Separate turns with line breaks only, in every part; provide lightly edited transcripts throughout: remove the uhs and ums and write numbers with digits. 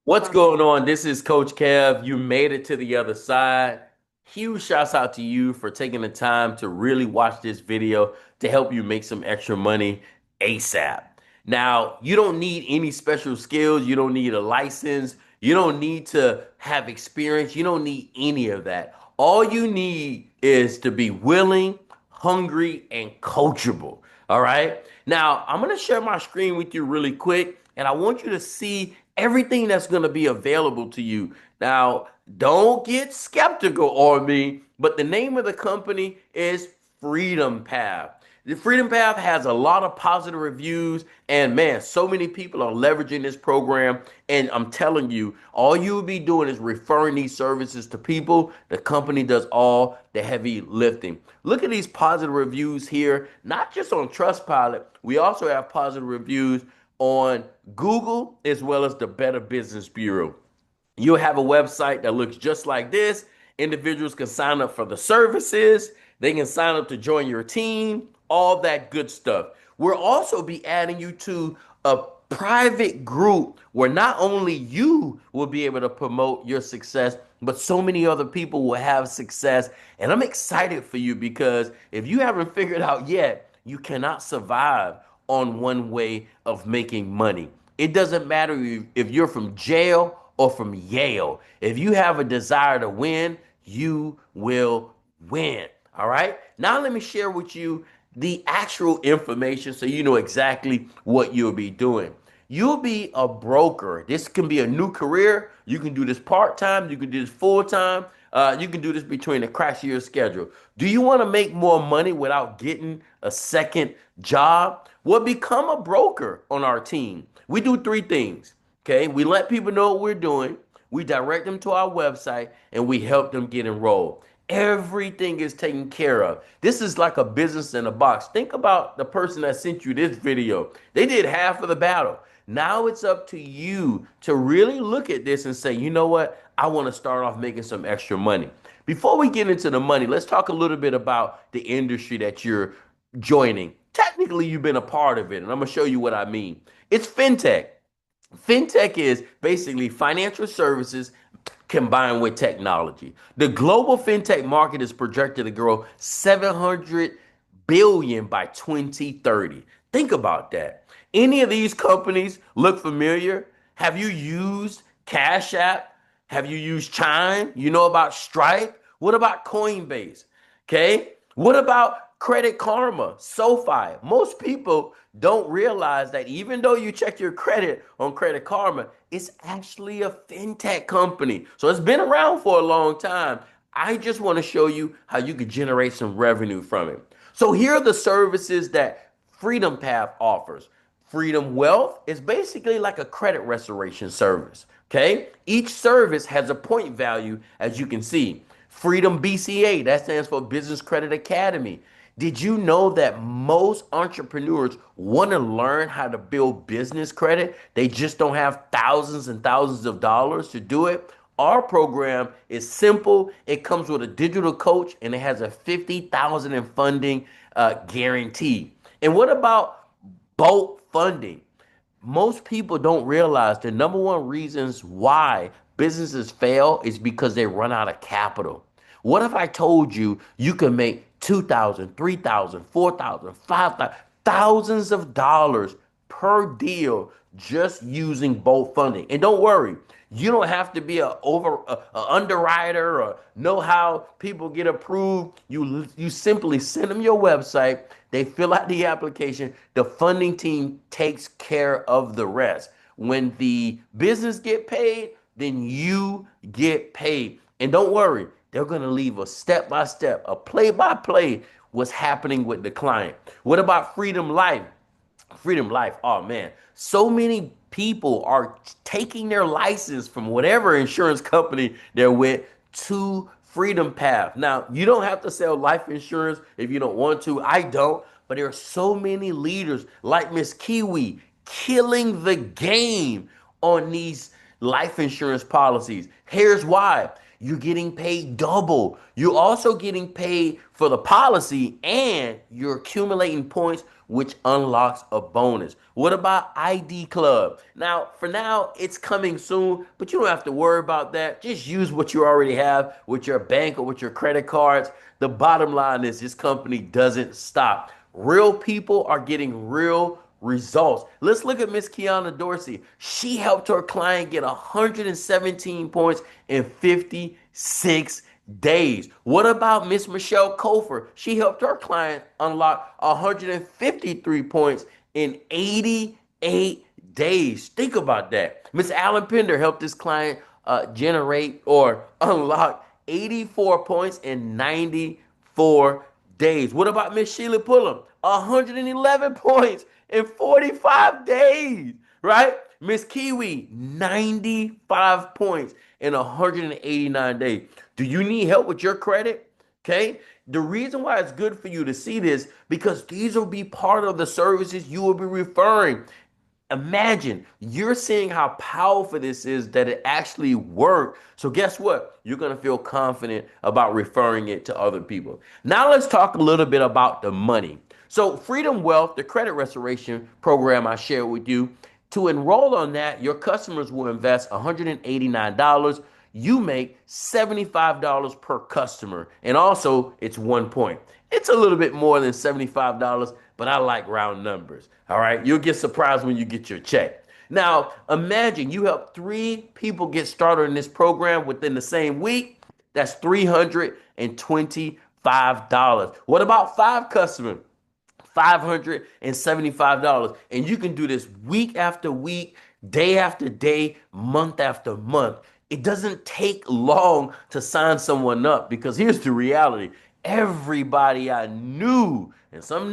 What's going on? This is Coach Kev. You made it to the other side. Huge shouts out to you for taking the time to really watch this video to help you make some extra money ASAP. Now, you don't need any special skills. You don't need a license. You don't need to have experience. You don't need any of that. All you need is to be willing, hungry, and coachable. All right. Now, I'm going to share my screen with you really quick, and I want you to see everything that's going to be available to you. Now, don't get skeptical on me, but the name of the company is Freedom Path. The Freedom Path has a lot of positive reviews, and man, so many people are leveraging this program. And I'm telling you, all you will be doing is referring these services to people. The company does all the heavy lifting. Look at these positive reviews here, not just on Trustpilot. We also have positive reviews on Google as well as the Better Business Bureau. You'll have a website that looks just like this. Individuals can sign up for the services. They can sign up to join your team, all that good stuff. We'll also be adding you to a private group where not only you will be able to promote your success, but so many other people will have success. And I'm excited for you because if you haven't figured out yet, you cannot survive on one way of making money. It doesn't matter if you're from jail or from Yale. If you have a desire to win, you will win. All right. Now, let me share with you the actual information so you know exactly what you'll be doing. You'll be a broker. This can be a new career. You can do this part time, you can do this full time. You can do this between the cracks of your schedule. Do you want to make more money without getting a second job? Well, become a broker on our team. We do three things. Okay, we let people know what we're doing, we direct them to our website, and we help them get enrolled. Everything is taken care of. This is like a business in a box. Think about the person that sent you this video. They did half of the battle. Now it's up to you to really look at this and say, you know what? I want to start off making some extra money. Before we get into the money, let's talk a little bit about the industry that you're joining. Technically, you've been a part of it, and I'm going to show you what I mean. It's fintech. Fintech is basically financial services combined with technology. The global fintech market is projected to grow 700 billion by 2030. Think about that. Any of these companies look familiar? Have you used Cash App? Have you used Chime? You know about Stripe? What about Coinbase? Okay. What about Credit Karma, SoFi? Most people don't realize that even though you check your credit on Credit Karma, it's actually a fintech company. So it's been around for a long time. I just want to show you how you could generate some revenue from it. So here are the services that Freedom Path offers. Freedom Wealth is basically like a credit restoration service. Okay. Each service has a point value, as you can see. Freedom BCA, that stands for Business Credit Academy. Did you know that most entrepreneurs want to learn how to build business credit? They just don't have thousands and thousands of dollars to do it. Our program is simple. It comes with a digital coach and it has a 50,000 in funding guarantee. And what about bulk funding? Most people don't realize the number one reasons why businesses fail is because they run out of capital. What if I told you you can make 2,000, 3,000, 4,000, 5,000, thousands of dollars per deal just using bulk funding? And don't worry, you don't have to be a underwriter or know how people get approved. You simply send them your website. They fill out the application. The funding team takes care of the rest. When the business get paid, then you get paid. And don't worry, they're going to leave a step by step, a play by play what's happening with the client. What about Freedom Life? Freedom Life. Oh man, so many people are taking their license from whatever insurance company they're with to Freedom Path. Now, you don't have to sell life insurance if you don't want to. I don't, but there are so many leaders like Miss Kiwi killing the game on these life insurance policies. Here's why. You're getting paid double. You're also getting paid for the policy and you're accumulating points which unlocks a bonus. What about ID Club? Now, for now, it's coming soon, but you don't have to worry about that. Just use what you already have with your bank or with your credit cards. The bottom line is this company doesn't stop. Real people are getting real results. Let's look at Miss Kiana Dorsey. She helped her client get 117 points in 56 days. What about Miss Michelle Kofer? She helped her client unlock 153 points in 88 days. Think about that. Miss Allen Pender helped this client generate or unlock 84 points in 94 days. What about Miss Sheila Pullum? 111 points in 45 days, right? Miss Kiwi, 95 points in 189 days. Do you need help with your credit? Okay. The reason why it's good for you to see this because these will be part of the services you will be referring. Imagine you're seeing how powerful this is that it actually worked. So guess what? You're going to feel confident about referring it to other people. Now let's talk a little bit about the money. So Freedom Wealth, the credit restoration program I shared with you, to enroll on that, your customers will invest $189. You make $75 per customer. And also, it's 1 point. It's a little bit more than $75, but I like round numbers. All right. You'll get surprised when you get your check. Now, imagine you help 3 people get started in this program within the same week. That's $325. What about 5 customers? $575. And you can do this week after week, day after day, month after month. It doesn't take long to sign someone up because here's the reality. Everybody I knew, and some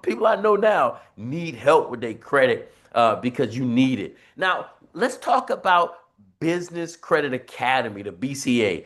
people I know now need help with their credit because you need it. Now, let's talk about Business Credit Academy, the BCA.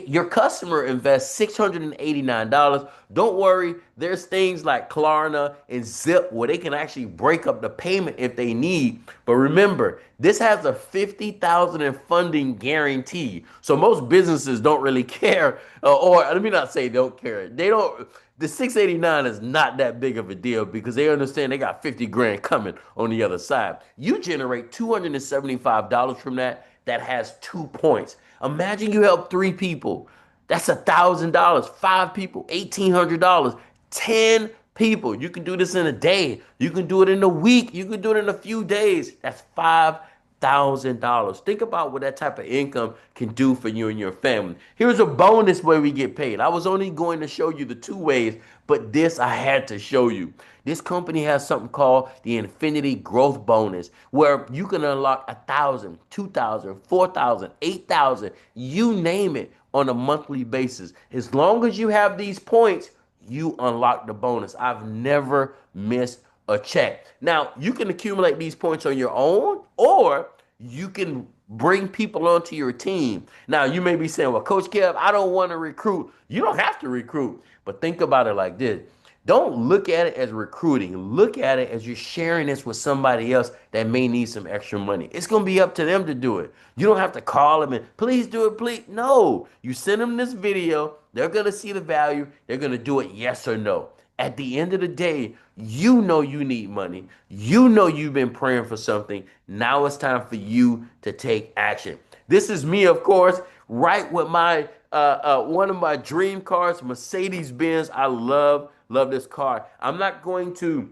Your customer invests $689. Don't worry, there's things like Klarna and Zip where they can actually break up the payment if they need. But remember, this has a 50,000 in funding guarantee. So most businesses don't really care, or let me not say don't care. They don't. The 689 is not that big of a deal because they understand they got 50 grand coming on the other side. You generate $275 from that has 2 points. Imagine you help 3 people. That's $1,000. 5 people, $1,800. 10 people. You can do this in a day. You can do it in a week. You can do it in a few days. That's $5,000. Think about what that type of income can do for you and your family. Here's a bonus way we get paid. I was only going to show you the 2 ways, but this I had to show you. This company has something called the Infinity Growth Bonus, where you can unlock 1,000, 2,000, 4,000, 8,000, you name it, on a monthly basis. As long as you have these points, you unlock the bonus. I've never missed a check. Now, you can accumulate these points on your own, or you can bring people onto your team. Now, you may be saying, well, Coach Kev, I don't want to recruit. You don't have to recruit, but think about it like this. Don't look at it as recruiting. Look at it as you're sharing this with somebody else that may need some extra money. It's going to be up to them to do it. You don't have to call them and please do it, please. No, you send them this video. They're going to see the value. They're going to do it yes or no. At the end of the day, you know you need money. You know you've been praying for something. Now it's time for you to take action. This is me, of course, right with my one of my dream cars, Mercedes Benz. I love this car. I'm not going to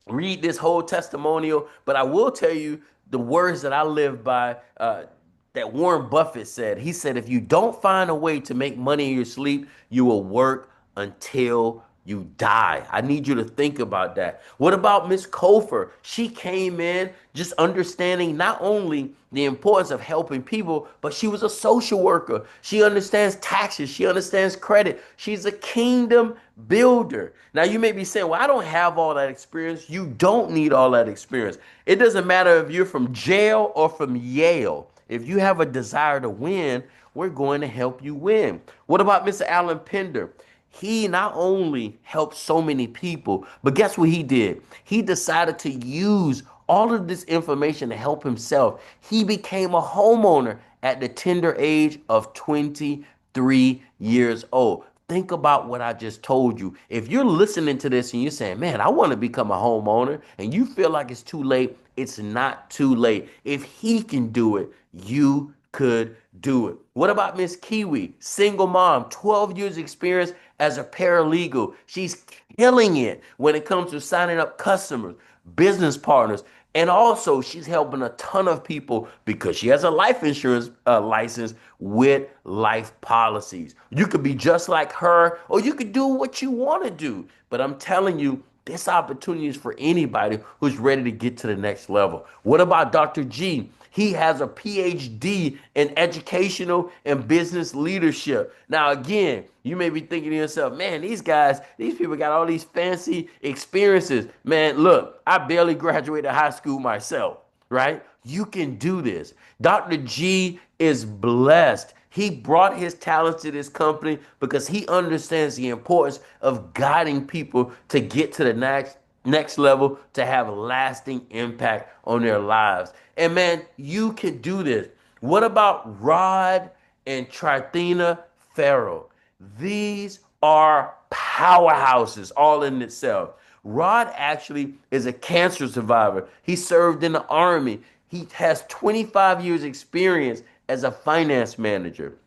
read this whole testimonial, but I will tell you the words that I live by. That Warren Buffett said. He said, if you don't find a way to make money in your sleep, you will work until you die. I need you to think about that. What about Miss Kofer? She came in just understanding not only the importance of helping people, but she was a social worker. She understands taxes. She understands credit. She's a kingdom builder. Now, you may be saying, well, I don't have all that experience. You don't need all that experience. It doesn't matter if you're from jail or from Yale. If you have a desire to win, we're going to help you win. What about Mr. Allen Pender? He not only helped so many people, but guess what he did? He decided to use all of this information to help himself. He became a homeowner at the tender age of 23 years old. Think about what I just told you. If you're listening to this and you're saying, man, I want to become a homeowner, and you feel like it's too late, it's not too late. If he can do it, you could do it. What about Miss Kiwi, single mom, 12 years experience as a paralegal? She's killing it when it comes to signing up customers, business partners, and also she's helping a ton of people because she has a life insurance license with life policies. You could be just like her, or you could do what you want to do. But I'm telling you, this opportunity is for anybody who's ready to get to the next level. What about Dr. G? He has a PhD in educational and business leadership. Now, again, you may be thinking to yourself, man, these guys, these people got all these fancy experiences. Man, look, I barely graduated high school myself, right? You can do this. Dr. G is blessed. He brought his talents to this company because he understands the importance of guiding people to get to the next level, to have a lasting impact on their lives. And man, you can do this. What about Rod and Trithena Farrell? These are powerhouses all in itself. Rod actually is a cancer survivor. He served in the army. He has 25 years experience as a finance manager.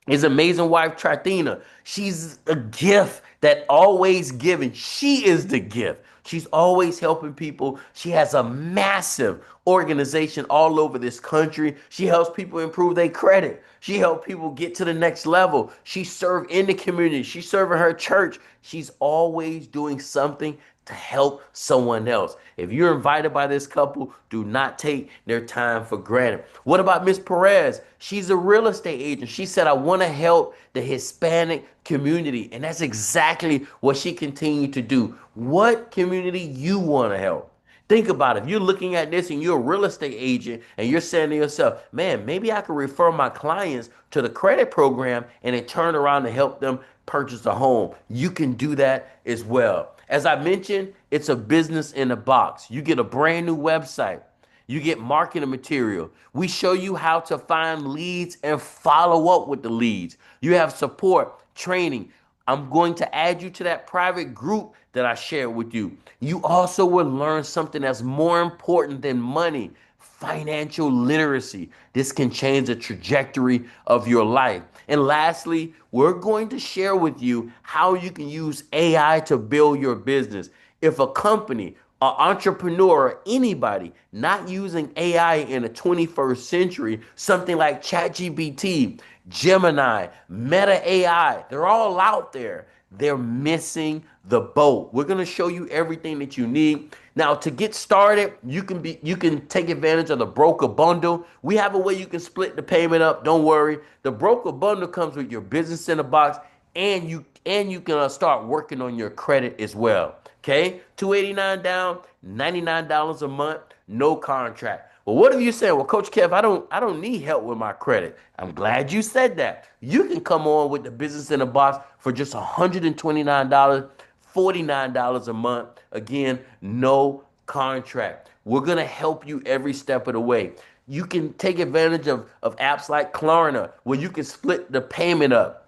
His amazing wife, Trithena, she's a gift that always giving. She is the gift. She's always helping people. She has a massive organization all over this country. She helps people improve their credit. She helps people get to the next level. She served in the community. She's serving her church. She's always doing something to help someone else. If you're invited by this couple, do not take their time for granted. What about Miss Perez? She's a real estate agent. She said, I want to help the Hispanic community. And that's exactly what she continued to do. What community you want to help? Think about it. If you're looking at this and you're a real estate agent and you're saying to yourself, man, maybe I could refer my clients to the credit program and then turn around and help them purchase a home. You can do that as well. As I mentioned, it's a business in a box. You get a brand new website. You get marketing material. We show you how to find leads and follow up with the leads. You have support, training. I'm going to add you to that private group that I shared with you. You also will learn something that's more important than money: financial literacy. This can change the trajectory of your life. And lastly, we're going to share with you how you can use AI to build your business. If a company, an entrepreneur, or anybody not using AI in the 21st century, something like ChatGPT, Gemini, Meta AI, they're all out there. They're missing the boat. We're going to show you everything that you need. Now, to get started, you can take advantage of the broker bundle. We have a way you can split the payment up. Don't worry. The broker bundle comes with your business in a box, and you can start working on your credit as well. Okay? $289 down, $99 a month, no contract. Well, what if you say, well, Coach Kev, I don't need help with my credit. I'm glad you said that. You can come on with the business in a box for just $129, $49 a month. Again, no contract. We're going to help you every step of the way. You can take advantage of apps like Klarna, where you can split the payment up.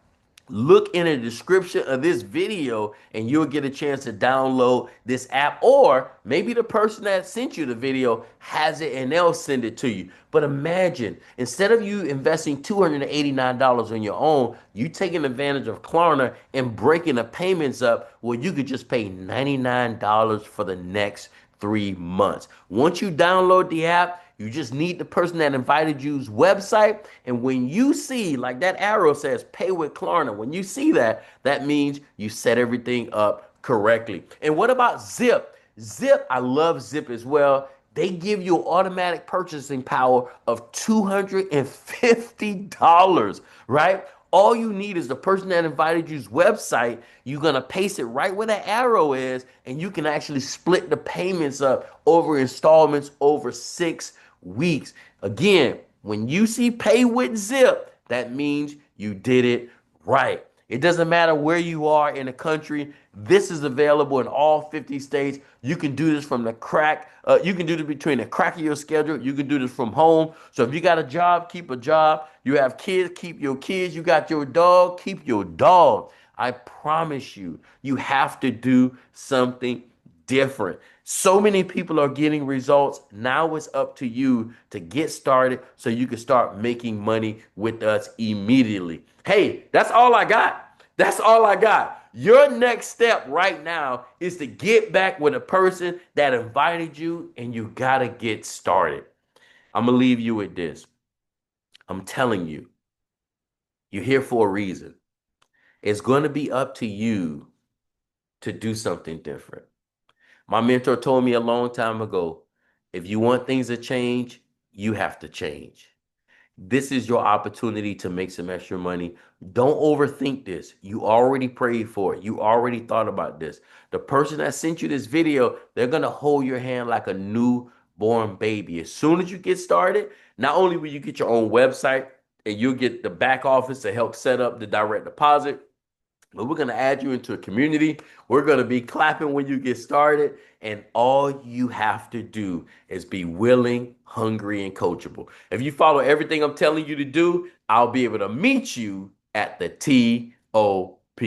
Look in the description of this video and you'll get a chance to download this app, or maybe the person that sent you the video has it and they'll send it to you. But imagine, instead of you investing $289 on your own, you taking advantage of Klarna and breaking the payments up where you could just pay $99 for the next 3 months. Once you download the app, you just need the person that invited you's website. And when you see, like that arrow says, pay with Klarna, when you see that, that means you set everything up correctly. And what about Zip? Zip, I love Zip as well. They give you automatic purchasing power of $250, right? All you need is the person that invited you's website. You're going to paste it right where the arrow is, and you can actually split the payments up over installments over 6 weeks. Again, when you see pay with Zip, that means you did it right. It doesn't matter where you are in the country. This is available in all 50 states. You can do this from the crack. You can do this between the crack of your schedule. You can do this from home. So if you got a job, keep a job. You have kids, keep your kids. You got your dog, keep your dog. I promise you, you have to do something different. So many people are getting results. Now it's up to you to get started so you can start making money with us immediately. Hey, that's all I got. That's all I got. Your next step right now is to get back with a person that invited you, and you got to get started. I'm going to leave you with this. I'm telling you, you're here for a reason. It's going to be up to you to do something different. My mentor told me a long time ago, if you want things to change, you have to change. This is your opportunity to make some extra money. Don't overthink this. You already prayed for it. You already thought about this. The person that sent you this video, they're going to hold your hand like a newborn baby. As soon as you get started, not only will you get your own website and you'll get the back office to help set up the direct deposit, but we're going to add you into a community. We're going to be clapping when you get started. And all you have to do is be willing, hungry, and coachable. If you follow everything I'm telling you to do, I'll be able to meet you at the TOP.